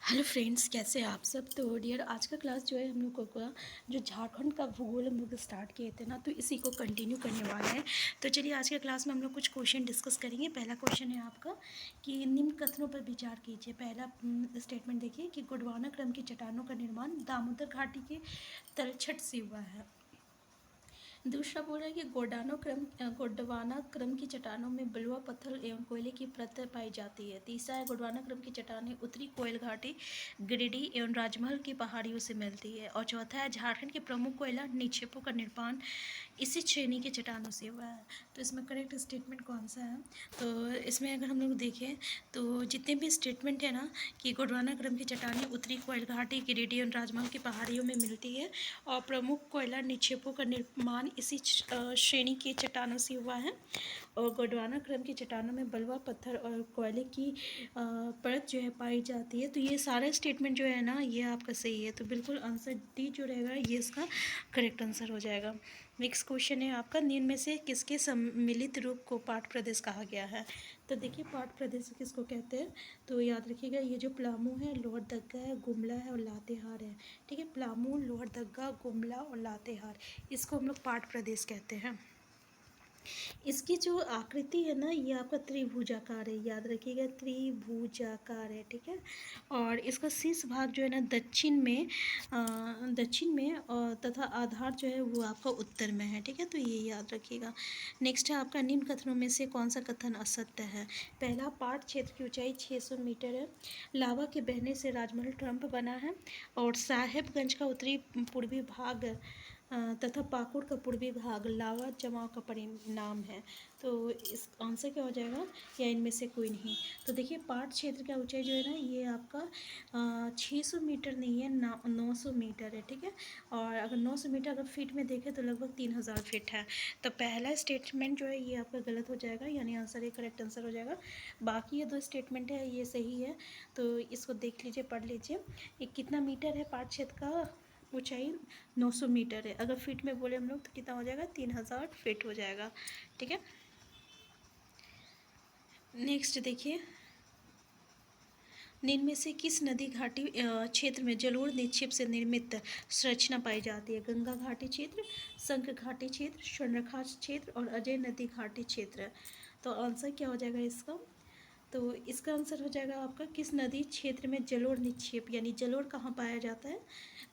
Hello friends, कैसे हैं आप सब। तो डियर, आज का क्लास जो है हम लोग को जो झारखंड का भूगोल हम लोग स्टार्ट किए थे ना, तो इसी को कंटिन्यू करने वाले हैं। तो चलिए, आज के क्लास में हम लोग कुछ क्वेश्चन डिस्कस करेंगे। पहला क्वेश्चन है आपका कि निम्न कथनों पर विचार कीजिए। पहला स्टेटमेंट देखिए कि गोंडवाना क्रम की चट्टानों का निर्माण दामोदर घाटी के तलछट से हुआ है। दूसरा बोल रहा है कि गोंडवाना क्रम की चट्टानों में बलुआ पत्थर एवं कोयले की परत पाई जाती है। तीसरा है गोंडवाना क्रम की चट्टानें उत्तरी कोयल घाटी, गिरिडीह एवं राजमहल की पहाड़ियों से मिलती है। और चौथा है झारखंड के प्रमुख कोयला निक्षेपों का निर्माण इसी श्रेणी के चट्टानों से हुआ है। तो इसमें करेक्ट स्टेटमेंट कौन सा है? तो इसमें अगर हम लोग देखें तो जितने भी स्टेटमेंट है ना कि गोंडवाना क्रम की चट्टानें उत्तरी कोयल घाटी, गिरिडीह एवं राजमहल की पहाड़ियों में मिलती है और प्रमुख कोयला निक्षेपों का निर्माण इसी श्रेणी के चट्टानों से हुआ है। और गोंडवाना क्रम की चट्टानों में बलुआ पत्थर और कोयले की परत जो है पाई जाती है। तो ये सारा स्टेटमेंट जो है ना, ये आपका सही है। तो बिल्कुल आंसर डी जो रहेगा ये इसका करेक्ट आंसर हो जाएगा। नेक्स्ट क्वेश्चन है आपका, निम्न में से किसके सम्मिलित रूप को पाठ प्रदेश कहा गया है? तो देखिए, पाठ प्रदेश किसको कहते हैं? तो याद रखिएगा, ये जो पलामू है, लोहरदग्गा है, गुमला है और लातेहार है। ठीक है, पलामू, लोहरदग्गा, गुमला और लातेहार, इसको हम लोग पाठ प्रदेश कहते हैं। इसकी जो आकृति है ना, ये आपका त्रिभुजाकार है। याद रखिएगा, त्रिभुजाकार है। ठीक है, और इसका शीर्ष भाग जो है ना दक्षिण में और तथा आधार जो है वो आपका उत्तर में है। ठीक है, तो ये याद रखिएगा। नेक्स्ट है आपका, निम्न कथनों में से कौन सा कथन असत्य है? पहला, पाट क्षेत्र की ऊंचाई 600 मीटर है। लावा के बहने से राजमहल ट्रम्प बना है। और साहेबगंज का उत्तरी पूर्वी भाग तथा पाकुड़ का पूर्वी भाग लावा जमाव का परिणाम है। तो इस आंसर क्या हो जाएगा? या इनमें से कोई नहीं? तो देखिए, पाट क्षेत्र का ऊंचाई जो है ना, ये आपका 600 मीटर नहीं है, 900 मीटर है। ठीक है, और अगर 900 मीटर अगर फीट में देखें तो लगभग 3000 फीट है। तो पहला स्टेटमेंट जो है ये आपका गलत हो जाएगा, यानी आंसर ये करेक्ट आंसर हो जाएगा। बाकी ये दो स्टेटमेंट है ये सही है। तो इसको देख लीजिए, पढ़ लीजिए। ये कितना मीटर है पाट क्षेत्र का ऊंचाई? 900 मीटर है। अगर फीट में बोले हम लोग तो कितना हो जाएगा? 3000 फीट हो जाएगा। ठीक है, नेक्स्ट देखिए, निम्न में से किस नदी घाटी क्षेत्र में जलोढ़ निक्षेप से निर्मित संरचना पाई जाती है? गंगा घाटी क्षेत्र, शंख घाटी क्षेत्र, स्वर्णरेखा क्षेत्र और अजय नदी घाटी क्षेत्र। तो आंसर क्या हो जाएगा इसका? तो इसका आंसर हो जाएगा आपका, किस नदी क्षेत्र में जलोढ़ निक्षेप, यानी जलोढ़ कहाँ पाया जाता है?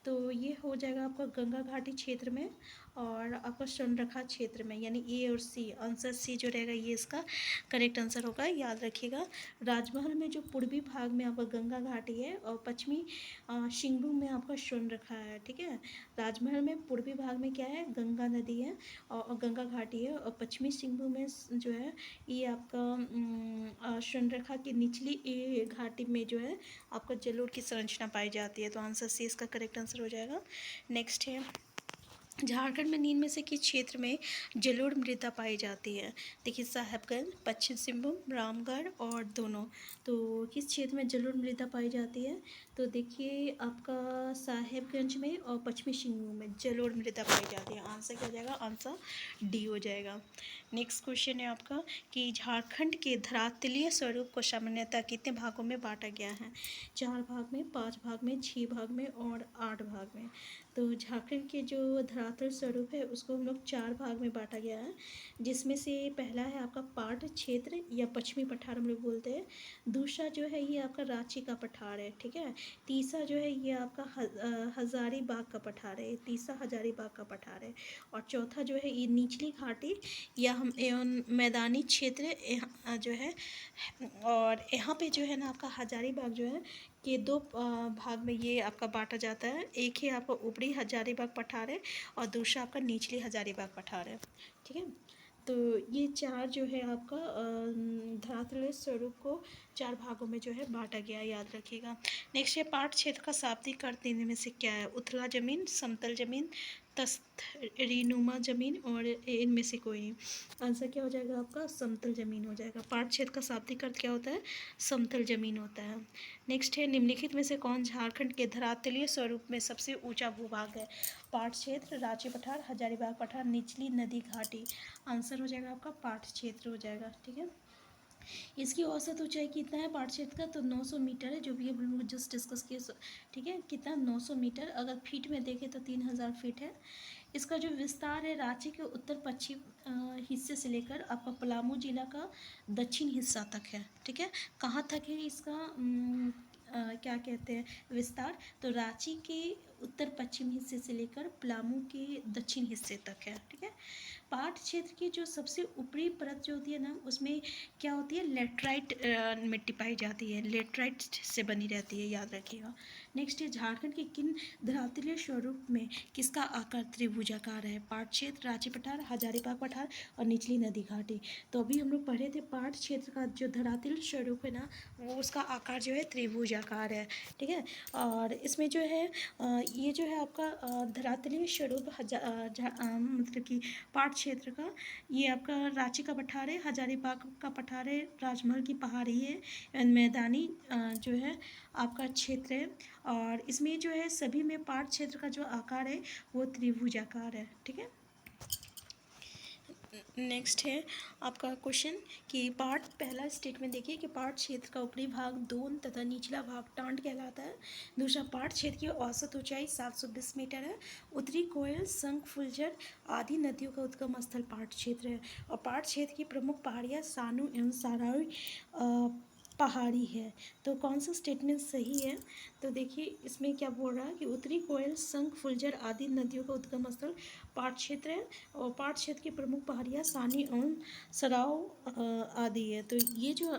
तो ये हो जाएगा आपका गंगा घाटी क्षेत्र में और आपका स्वर्णरेखा क्षेत्र में, यानी ए और सी। आंसर सी जो रहेगा ये इसका करेक्ट आंसर होगा। याद रखिएगा, राजमहल में जो पूर्वी भाग में आपका गंगा घाटी है और पश्चिमी सिंहभूम में आपका स्वर्णरेखा है। ठीक है, राजमहल में पूर्वी भाग में क्या है? गंगा नदी है और गंगा घाटी है, और पश्चिमी सिंहभूम में जो है ये आपका स्वर्णरेखा की निचली घाटी में जो है आपका जलोढ़ की संरचना पाई जाती है। तो आंसर सी इसका करेक्ट आंसर हो जाएगा। नेक्स्ट है, झारखंड में निम्न में से किस क्षेत्र में जलोढ़ मृदा पाई जाती है? देखिए, साहेबगंज, पश्चिम सिंहभूम, रामगढ़ और दोनों। तो किस क्षेत्र में जलोढ़ मृदा पाई जाती है? तो देखिए, आपका साहेबगंज में और पश्चिमी सिंहभूम में जलोढ़ मृदा पाई जाती है। आंसर क्या हो जाएगा? आंसर डी हो जाएगा। नेक्स्ट क्वेश्चन है आपका कि झारखंड के धरातलीय स्वरूप को सामान्यतः कितने भागों में बांटा गया है? 4 भाग में, 5 भाग में, 6 भाग में और 8 भाग में। तो झारखंड के जो धरातल स्वरूप है उसको हम लोग 4 भाग में बांटा गया है, जिसमें से पहला है आपका पाट क्षेत्र या पश्चिमी पठार हम लोग बोलते हैं। दूसरा जो है ये आपका रांची का पठार है। ठीक है, तीसरा जो है ये आपका हजारीबाग का पठार है। तीसरा हजारीबाग का पठार है। और चौथा जो है ये निचली घाटी या हम एवं मैदानी क्षेत्र जो है। और यहाँ पे जो है ना आपका हजारीबाग जो है कि 2 भाग में ये आपका बांटा जाता है। एक ही आपका ऊपरी हजारीबाग पठार है और दूसरा आपका निचली हजारीबाग पठार है। ठीक है, तो ये 4 जो है आपका धरातलीय स्वरूप को 4 भागों में जो है बांटा गया, याद रखिएगा। नेक्स्ट है, पाट क्षेत्र का शाब्दिक अर्थ इनमें से क्या है? उथला जमीन, समतल जमीन, तस्तरीनुमा जमीन और इनमें से कोई नहीं। आंसर क्या हो जाएगा आपका? समतल जमीन हो जाएगा। पाट क्षेत्र का शाब्दिक अर्थ क्या होता है? समतल जमीन होता है। नेक्स्ट है, निम्नलिखित में से कौन झारखंड के धरातलीय स्वरूप में सबसे ऊंचा भूभाग है? पाट क्षेत्र, रांची पठार, हजारीबाग पठार, निचली नदी घाटी। आंसर हो जाएगा आपका पाट क्षेत्र हो जाएगा। ठीक है, इसकी औसत ऊंचाई कितना है पाट क्षेत्र का, तो 900 मीटर है, जो भी हम लोग जस्ट डिस्कस किए। ठीक है, कितना, 900 मीटर। अगर फीट में देखें तो 3000 फीट है। इसका जो विस्तार है रांची के उत्तर पश्चिम हिस्से से लेकर आपका पलामू जिला का दक्षिण हिस्सा तक है। ठीक है, कहाँ तक है इसका क्या कहते हैं विस्तार, तो रांची के उत्तर पश्चिम हिस्से से लेकर पलामू के दक्षिण हिस्से तक है। ठीक है, पाट क्षेत्र की जो सबसे ऊपरी परत जो होती है ना, उसमें क्या होती है, लेटराइट मिट्टी पाई जाती है, लेटराइट से बनी रहती है, याद रखिएगा। नेक्स्ट है, झारखंड के किन धरातलीय स्वरूप में किसका आकार त्रिभुजाकार है, पाट क्षेत्र, रांची पठार, हजारीबाग पठार और निचली नदी घाटी। तो अभी हम लोग पढ़े थे पाट क्षेत्र का जो धरातलीय स्वरूप है ना, वो उसका आकार जो है त्रिभुजाकार है। ठीक है, और इसमें जो है ये जो है आपका धरातलीय स्वरूप मतलब कि पाट क्षेत्र का, ये आपका रांची का पठार है, हजारीबाग का पठार है, राजमहल की पहाड़ी है, मैदानी जो है आपका क्षेत्र है। और इसमें जो है सभी में पाट क्षेत्र का जो आकार है वो त्रिभुजाकार है। ठीक है, नेक्स्ट है आपका क्वेश्चन कि पाट, पहला स्टेटमेंट देखिए कि पाट क्षेत्र का ऊपरी भाग दोन तथा निचला भाग टांड कहलाता है। दूसरा, पाट क्षेत्र की औसत ऊंचाई 720 मीटर है। उत्तरी कोयल, शंख, फुलझर आदि नदियों का उद्गम स्थल पाट क्षेत्र है। और पाट क्षेत्र की प्रमुख पहाड़ियाँ सानू एवं साराई पहाड़ी है। तो कौन सा स्टेटमेंट सही है, तो देखिए इसमें क्या बोल रहा है कि उत्तरी कोयल, शंख, फुलझर आदि नदियों का उद्गम स्थल पाट क्षेत्र है, और पाट क्षेत्र की प्रमुख पहाड़ियाँ सानी एवं सराव आदि है। तो ये जो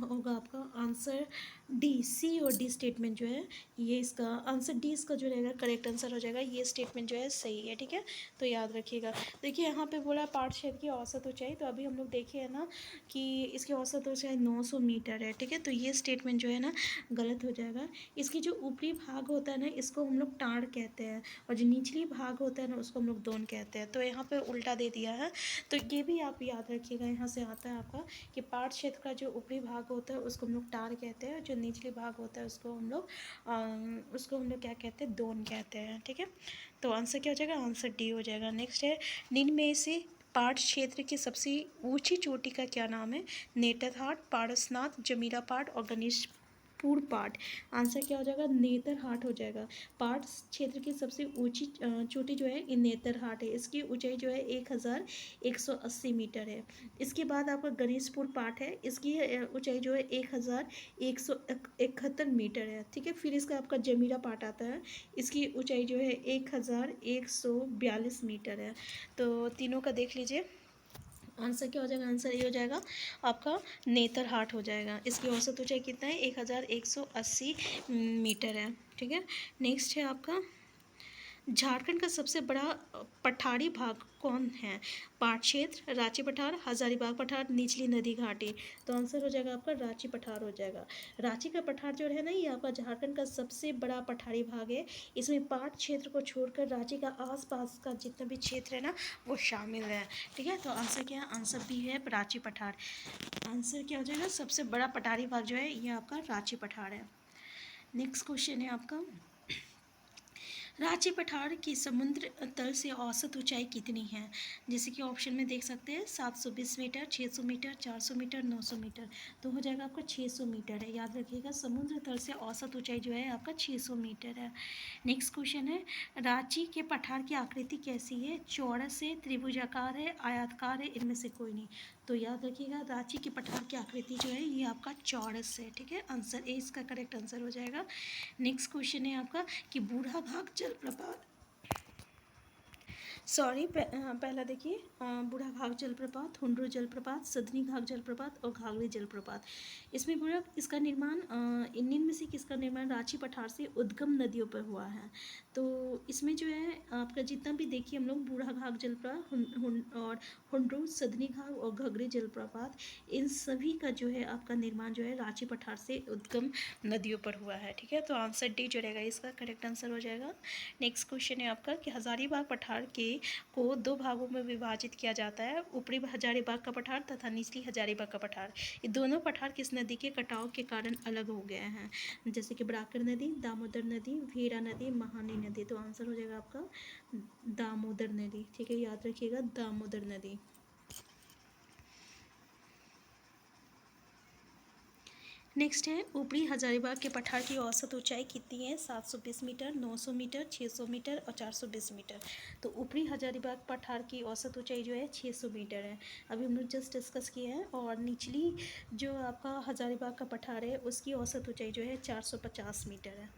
होगा आपका आंसर डी, सी और डी स्टेटमेंट जो है, ये इसका आंसर डी इसका जो रहेगा करेक्ट आंसर हो जाएगा। ये स्टेटमेंट जो है सही है। ठीक है, तो याद रखिएगा। देखिए यहाँ पे बोला पाट क्षेत्र की औसत ऊंचाई, तो अभी हम लोग देखे है ना कि इसकी औसत ऊंचाई 900 मीटर है। ठीक है, तो ये स्टेटमेंट जो है ना गलत हो जाएगा। इसकी जो ऊपरी भाग होता है ना, इसको हम लोग टाड़ कहते हैं, और जो निचली भाग होता है ना, उसको हम लोग दोन कहते हैं। तो यहाँ पे उल्टा दे दिया है, तो ये भी आप याद रखिएगा। यहाँ से आता है आपका कि पाट क्षेत्र का जो ऊपरी भाग होता है उसको हम लोग टाड़ कहते हैं, जो निचली भाग होता है उसको हम लोग क्या कहते हैं, दोन कहते हैं। ठीक है, तो आंसर क्या हो जाएगा, आंसर डी हो जाएगा। नेक्स्ट है, निम्न में से पाट क्षेत्र की सबसे ऊंची चोटी का क्या नाम है, नेतरहाट, पारसनाथ, जमीरा पाट और गणेश पूर्ण पाट। आंसर क्या हो जाएगा, नेतरहाट हो जाएगा। पाट क्षेत्र की सबसे ऊंची चोटी जो है ये नेतरहाट है। इसकी ऊंचाई जो है 1180 मीटर है। इसके बाद आपका गणेशपुर पाट है, इसकी ऊंचाई जो है 1171 मीटर है। ठीक है, फिर इसका आपका जमीरा पाट आता है, इसकी ऊंचाई जो है 1142 मीटर है। तो तीनों का देख लीजिए, आंसर क्या हो जाएगा, आंसर ये हो जाएगा आपका नेतरहाट हो जाएगा। इसकी औसत ऊंचाई कितना है, 1180 मीटर है। ठीक है, नेक्स्ट है आपका, झारखंड का सबसे बड़ा पठारी भाग कौन है, पाट क्षेत्र, रांची पठार, हजारीबाग पठार, निचली नदी घाटी। तो आंसर हो जाएगा आपका रांची पठार हो जाएगा। रांची का पठार जो है ना, ये आपका झारखंड का सबसे बड़ा पठारी भाग है। इसमें पाट क्षेत्र को छोड़कर रांची का आसपास का जितना भी क्षेत्र है ना, वो शामिल है। ठीक है, तो आंसर क्या है, आंसर भी है रांची पठार। आंसर क्या हो जाएगा, सबसे बड़ा पठारी भाग जो है ये आपका रांची पठार है। नेक्स्ट क्वेश्चन है आपका, रांची पठार की समुद्र तल से औसत ऊंचाई कितनी है, जैसे कि ऑप्शन में देख सकते हैं 720 मीटर, 600 मीटर, 400 मीटर, 900 मीटर। तो हो जाएगा आपका 600 मीटर है। याद रखिएगा, समुद्र तल से औसत ऊंचाई जो है आपका 600 मीटर है। नेक्स्ट क्वेश्चन है, रांची के पठार की आकृति कैसी है, चौरस है, त्रिभुजाकार है, आयताकार है, इनमें से कोई नहीं। तो याद रखिएगा, रांची के पठार की आकृति जो है ये आपका चौरस है। ठीक है, आंसर ए इसका करेक्ट आंसर हो जाएगा। नेक्स्ट क्वेश्चन है आपका कि बूढ़ा भाग जलप्रपात, पहला देखिए, बूढ़ा घाघ जलप्रपात, हुंड्रू जलप्रपात, सदनी घाघ जलप्रपात और घाघरी जलप्रपात। इसमें बूढ़ा इसका निर्माण इनमें में से किसका निर्माण रांची पठार से उद्गम नदियों पर हुआ है। तो इसमें जो है आपका जितना भी देखिए हम लोग बूढ़ा घाघ जलप्रपात और हुंड्रू, सदनी घाघ और घाघरी जलप्रपात, इन सभी का जो है आपका निर्माण जो है रांची पठार से उद्गम नदियों पर हुआ है। ठीक है, तो आंसर डी जो रहेगा इसका करेक्ट आंसर हो जाएगा। नेक्स्ट क्वेश्चन है आपका कि हजारीबाग पठार को दो भागों में विभाजित किया जाता है, ऊपरी हजारीबाग का पठार तथा निचली हजारीबाग का पठार। ये दोनों पठार किस नदी के कटाव के कारण अलग हो गए हैं, जैसे कि बराकर नदी, दामोदर नदी, भीरा नदी, महानी नदी। तो आंसर हो जाएगा आपका दामोदर नदी। ठीक है, याद रखिएगा दामोदर नदी। नेक्स्ट है ऊपरी हजारीबाग के पठार की औसत ऊंचाई कितनी है? 720 मीटर, 900 मीटर, 600 मीटर और 420 मीटर। तो ऊपरी हजारीबाग पठार की औसत ऊंचाई जो है 600 मीटर है, अभी हम लोग जस्ट डिस्कस किए हैं। और निचली जो आपका हजारीबाग का पठार है उसकी औसत ऊंचाई जो है 450 मीटर है।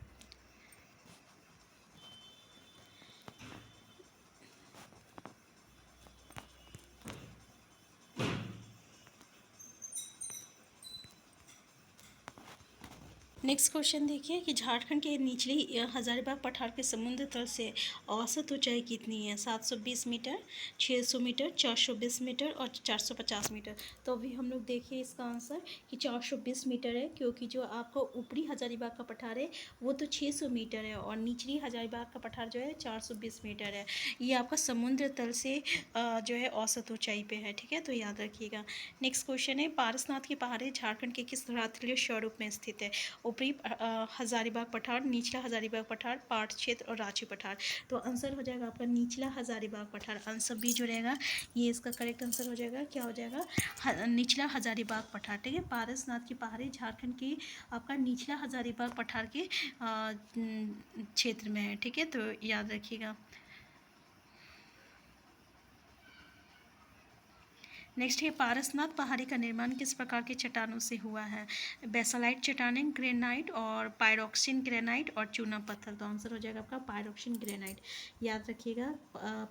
नेक्स्ट क्वेश्चन देखिए कि झारखंड के निचली हजारीबाग पठार के समुद्र तल से औसत ऊंचाई कितनी है? 720 मीटर, 600 मीटर, 420 मीटर और 450 मीटर। तो अभी हम लोग देखिए इसका आंसर कि 420 मीटर है, क्योंकि जो आपका ऊपरी हजारीबाग का पठार है वो तो 600 मीटर है और निचली हजारीबाग का पठार जो है 420 मीटर है। ये आपका समुद्र तल से जो है औसत ऊंचाई पे है, ठीक है, तो याद रखिएगा। नेक्स्ट क्वेश्चन है पारसनाथ की पहाड़ी झारखंड के किस धरातलीय स्वरूप में स्थित है? ऊपरी हजारीबाग पठार, निचला हजारीबाग पठार, पाट क्षेत्र और रांची पठार। तो आंसर हो जाएगा आपका निचला हजारीबाग पठार। आंसर बी जो रहेगा ये इसका करेक्ट आंसर हो जाएगा। क्या हो जाएगा? निचला हजारीबाग पठार, ठीक है। पारसनाथ की पहाड़ी झारखंड की आपका निचला हजारीबाग पठार के क्षेत्र में है, ठीक है, तो याद रखिएगा। नेक्स्ट है पारसनाथ पहाड़ी का निर्माण किस प्रकार के चट्टानों से हुआ है? बेसालाइट चट्टानें, ग्रेनाइट और पायरोक्सिन ग्रेनाइट और चूना पत्थर। तो आंसर हो जाएगा आपका पायरोक्सिन ग्रेनाइट। याद रखिएगा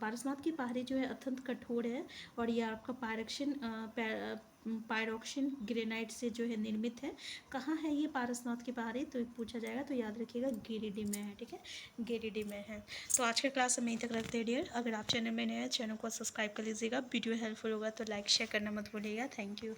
पारसनाथ की पहाड़ी जो है अत्यंत कठोर है और यह आपका पायरोक्सिन ग्रेनाइट से जो है निर्मित है। कहाँ है ये पारसनाथ की पहाड़ी? तो पूछा जाएगा तो याद रखिएगा गिरिडीह में है, ठीक है, गिरिडीह में है। तो आज का क्लास हम यहीं तक रखते हैं डियर। अगर आप चैनल में नए हैं चैनल को सब्सक्राइब कर लीजिएगा। वीडियो हेल्पफुल होगा तो लाइक शेयर करना मत भूलिएगा। Thank you.